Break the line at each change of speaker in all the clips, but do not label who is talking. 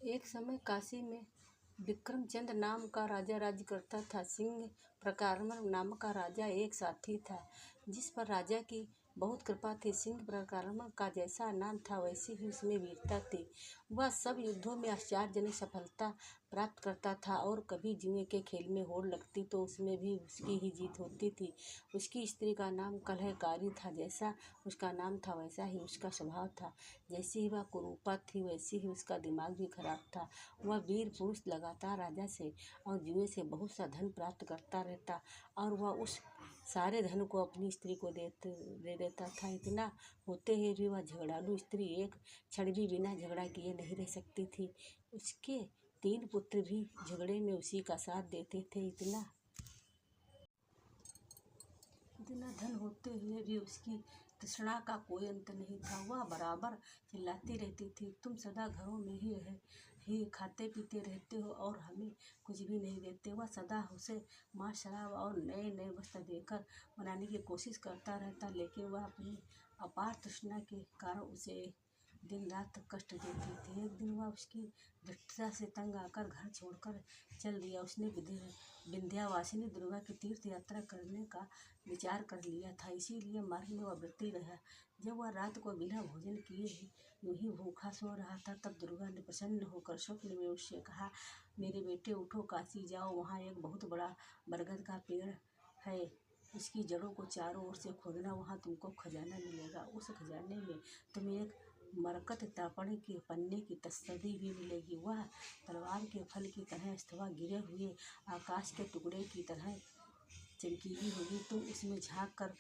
एक समय काशी में विक्रमचंद नाम का राजा राज्य करता था। सिंह प्रकारमन नाम का राजा एक साथी था, जिस पर राजा की बहुत कृपा थी। सिंह प्रकारमन का जैसा नाम था, वैसी ही उसमें वीरता थी। वह सब युद्धों में आश्चर्यजनक सफलता प्राप्त करता था, और कभी जुए के खेल में होड़ लगती तो उसमें भी उसकी ही जीत होती थी। उसकी स्त्री का नाम कलहकारी था। जैसा उसका नाम था, वैसा ही उसका स्वभाव था। जैसी ही वह कुरूपा थी, वैसी ही उसका दिमाग भी खराब था। वह वीर पुरुष लगातार राजा से और जुए से बहुत सा धन प्राप्त करता रहता, और वह उस सारे धन को अपनी स्त्री को दे देता था। इतना होते हुए भी वह झगड़ालू स्त्री एक क्षण भी बिना झगड़ा किए नहीं रह सकती थी। उसके 3 पुत्र भी झगड़े में उसी का साथ देते थे। इतना धन होते हुए भी उसकी तृष्णा का कोई अंत नहीं था। वह बराबर चिल्लाती रहती थी, तुम सदा घरों में ही खाते पीते रहते हो और हमें कुछ भी नहीं देते। वह सदा उसे मांस, शराब और नए नए वस्त्र देकर मनाने की कोशिश करता रहता, लेकिन वह अपनी अपार तृष्णा के कारण उसे दिन रात कष्ट देती थी। एक दिन वह उसकी धृष्टता से तंग आकर घर छोड़कर चल दिया। उसने विंध्यावासिनी दुर्गा की तीर्थ यात्रा करने का विचार कर लिया था, इसीलिए मार्ग में वह व्रती रहा। जब वह रात को बिना भोजन किए ही यूं ही भूखा सो रहा था, तब दुर्गा ने प्रसन्न होकर स्वप्न में उससे कहा, मेरे बेटे उठो, काशी जाओ। वहाँ एक बहुत बड़ा बरगद का पेड़ है, उसकी जड़ों को चारों ओर से खोदना, वहाँ तुमको खजाना मिलेगा। उस खजाने में तुम्हें एक मरकत तापण के पन्ने की तस्सदी भी मिलेगी। वह तलवार के फल की तरह अथवा गिरे हुए आकाश के टुकड़े की तरह चमकीली होगी। तुम उसमें झाँक कर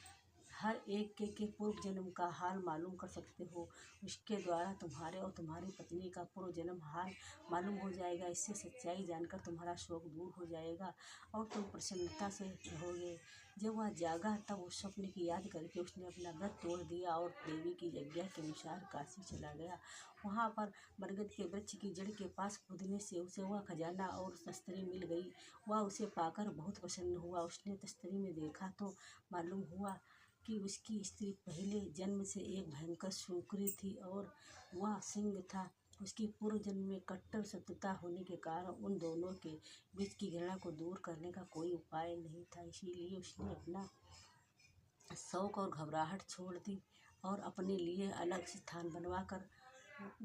हर एक के पूर्व जन्म का हाल मालूम कर सकते हो। उसके द्वारा तुम्हारे और तुम्हारी पत्नी का पूर्व जन्म हाल मालूम हो जाएगा। इससे सच्चाई जानकर तुम्हारा शोक दूर हो जाएगा और तुम प्रसन्नता से रहोगे। जब वह जागा, तब उस स्वप्न की याद करके उसने अपना व्रत तोड़ दिया और देवी की आज्ञा के अनुसार काशी चला गया। वहाँ पर बरगद के वृक्ष की जड़ के पास खोदने से उसे वह खजाना और तस्तरी मिल गई। वह उसे पाकर बहुत प्रसन्न हुआ। उसने तस्तरी में देखा तो मालूम हुआ कि उसकी स्त्री पहले जन्म से एक भयंकर शूकरी थी और वह सिंह था। उसकी पूर्व जन्म में कट्टर शत्रुता होने के कारण उन दोनों के बीच की घृणा को दूर करने का कोई उपाय नहीं था। इसीलिए उसने अपना शौक और घबराहट छोड़ दी और अपने लिए अलग स्थान बनवाकर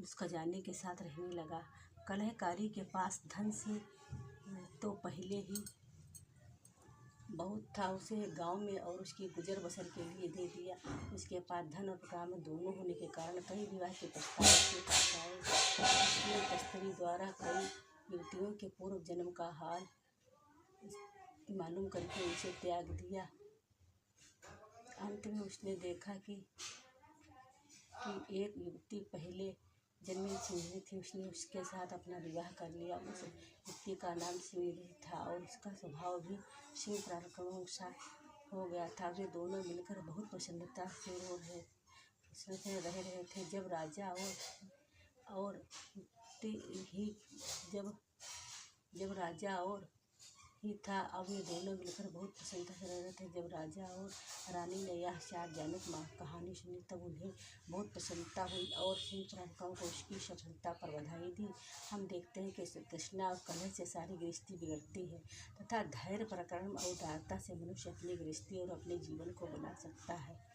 उस खजाने के साथ रहने लगा। कलहकारी के पास धन से तो पहले ही बहुत था, उसे गांव में और उसकी गुजर बसर के लिए दे दिया। उसके पास धन और काम दोनों होने के कारण कई विवाह के प्रस्ताव उसके पास आए। उसने तस्तरी द्वारा कई युवतियों के पूर्व जन्म का हाल मालूम करके उसे त्याग दिया। अंत में उसने देखा कि एक युवती पहले जन्म में सिंहनी थी। उसने उसके साथ अपना विवाह कर लिया। उस युवती का नाम सिंहनी था और उसका स्वभाव भी सिंह पराक्रम सा हो गया था। वे दोनों मिलकर बहुत प्रसन्नता से रह रहे थे। जब राजा और ही था, अब ये दोनों मिलकर बहुत प्रसन्नता से रह रहे थे। जब राजा और रानी ने यह आश्चर्यजनक कहानी सुनी, तब उन्हें बहुत प्रसन्नता हुई और सिंह पराक्रम को उसकी सफलता पर बधाई दी। हम देखते हैं कि तृष्णा और कलह से सारी गृहस्थी बिगड़ती है तथा धैर्य, पराक्रम और उदारता से मनुष्य अपनी गृहस्थी और अपने जीवन को बना सकता है।